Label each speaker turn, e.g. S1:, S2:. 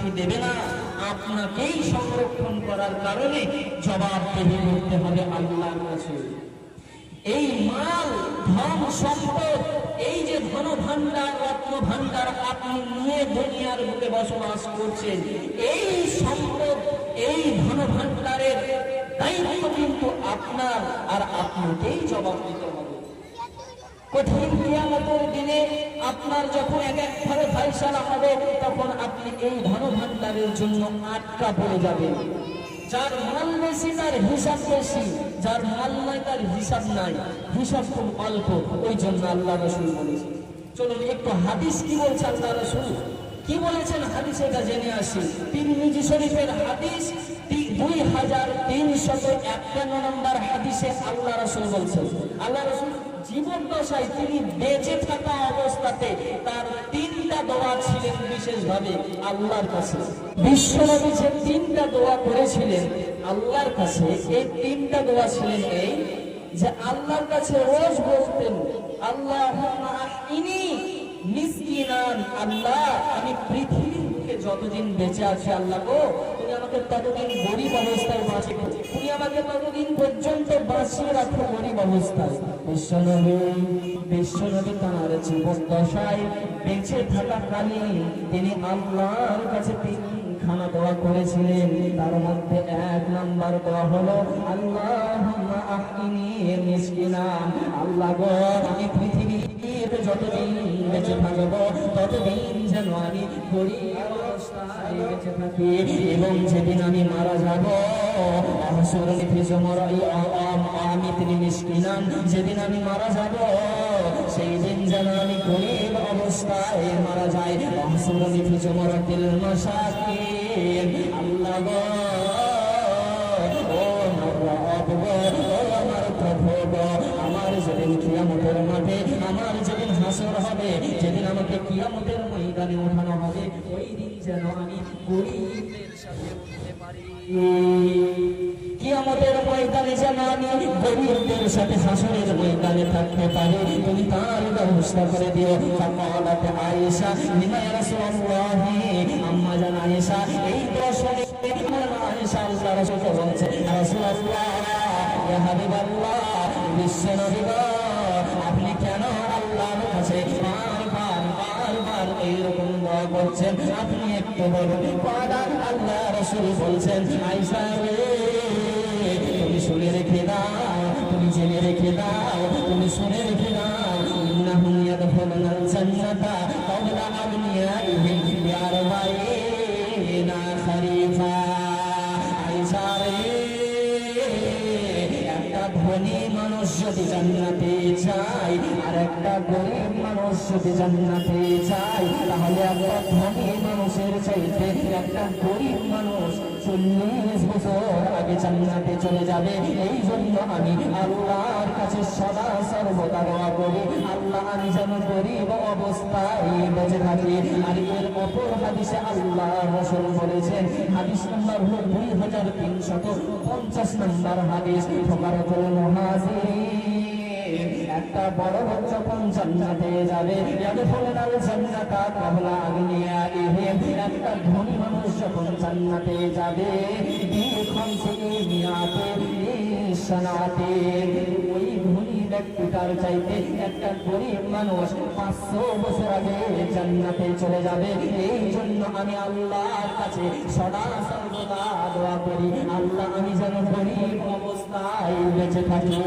S1: শান্তি দেবে না, আপনাকেই সংরক্ষণ করার কারণে জবাবদিহি করতে হবে আল্লাহর কাছে। এই মাল, ধন সম্পদ, এই যে ধন ভান্ডার, রত্ন ভান্ডার আপনি নিয়ে দুনিয়ার বুকে বসবাস করছেন, এই সম্পদ, এই ধন ভান্ডারের দায়িত্ব কিন্তু আপনার, আর আপনাকেই জবাব দিতে হবে। কঠিন কিয়ামতের দিনে আপনার যখন এক একভাবে ফায়সালা হবে, তখন আপনি এই ধন ভান্ডারের জন্য আটকা পড়ে যাবেন। যার মাল বেশি তার হিসাব বেশি, যার মাল নাই তার হিসাব নাই, হিসাব খুব অল্প। ওই জন্য আল্লাহ রাসূল বলেছেন। চলুন একটু হাদিস কি বলছে আল্লাহ রাসূল, কি বলেছেন হাদিসে এটা জেনে আসি। তিরমিজি শরীফের হাদিস 2351 নম্বর হাদিসে আল্লাহ রাসূল বলছেন, আল্লাহ রাসূল জীবন দশায় তিনি বেঁচে থাকা অবস্থাতে তার 3টা দোয়া ছিলেন বিশেষভাবে আল্লাহর কাছে। বিশ্বনবী যে 3টা দোয়া করেছিলেন আল্লাহর কাছে, এই 3টা দোয়া ছিলেন এই যে আল্লাহর কাছে রোজ বলতেন, আল্লাহুম্মা আহইনি মিসকিনান, আল্লাহ আমি পৃথিবীতে যতদিন বেঁচে আছি আল্লাহ গো, তুমি আমাকে ততদিন গরিব অবস্থায় বাঁচিয়ে, তুমি আমাকে ততদিন পর্যন্ত বাঁচিয়ে রাখো গরিব অবস্থায়। বিশ্বনবী তাঁর জীবন দশায় বেঁচে থাকাকালীন তিনি আল্লাহর কাছে 3খানা দোয়া করেছিলেন। তার মধ্যে 1 নম্বর দোয়া হলো আল্লাহুম্মা আহইনি মিসকিনান, আল্লাহ গো আমি পৃথিবীতে যতদিন বেঁচে থাকবো ততদিন যেন আমি গরিব অবস্থায় বেঁচে থাকি, এবং যেদিন আমি মারা যাবো যেদিন আমি মারা যাব সেই দিন যেন আমি গরিব অবস্থায় মারা যাই। আল্লাহ গো ও আমার প্রভু গো, আমার যেদিন কিয়ামতের মাঠে, আমার যেদিন হাসর হবে, যেদিন আমাকে কিয়ামতের ময়দানে ওঠানো হবে, ওই দিন যেন আমি গরিবদের সাথে উঠতে পারি। কিয়ামতের ময়দানে যেন আমি গরিবদের সাথে হাসরের ময়দানে থাকতে পারি, তুমি তার ব্যবস্থা করে দিও। ফাকালাত আয়েশা লিমা ইয়া রাসূলুল্লাহ, আম্মা জান আয়েশা এই প্রশ্নে আয়েশা আল্লাহর রাসূল বলছে, রাসূলুল্লাহ ইয়া হাবিবাল্লাহ, বিশ্বনবী গো আপনি কেন আল্লাহর কাছে বারবার এইরকম দোয়া করছেন, আপনি একটু বলুন। আল্লাহ রাসূল বলছেন, আয়েশা তুমি শুনে রেখে দাও, তুমি জেনে রেখে দাও, তুমি শুনে রেখে দাও, ইন্নাহুম ইয়াদখুলুনাল জান্নাতা ক্বাবলা আগনিয়াইহিম বিআরবাঈনা খরিফা। আয়েশা রে, একটা ধনী মানুষ যদি জান্নাতে যায় আর একটা গরিব মানুষ যদি জান্নাতে যায়, তাহলে একটা ধনী মানুষের চাইতে একটা গরিব মানুষ 40 বছর আগে জান্নাতে চলে যাবে। এই জন্য আমি আল্লাহর কাছে সদা সর্বদা দোয়া করি, আল্লাহ আমি যেন গরিব অবস্থায় বেঁচে থাকি। আর এর অপর হাদিসে আল্লাহ রাসূল বলেছেন, হাদিস নাম্বার 2350 নম্বর হাদিস, ফুকারাতুল মুহাজিরিন, একটা বড় লোক যখন জান্নাতে যাবে, ইয়াদখুলুনাল জান্নাতা ক্বাবলা আগনিয়াইহিম, একটা ধনী মানুষ যখন জান্নাতে যাবে, ওই ধনী ব্যক্তিটার চাইতে একটা গরিব মানুষ 500 বছর আগে জান্নাতে চলে যাবে। এই জন্য আমি আল্লাহর কাছে সদা সর্বদা দোয়া করি, আল্লাহ আমি যেন গরিব অবস্থায় বেঁচে থাকি।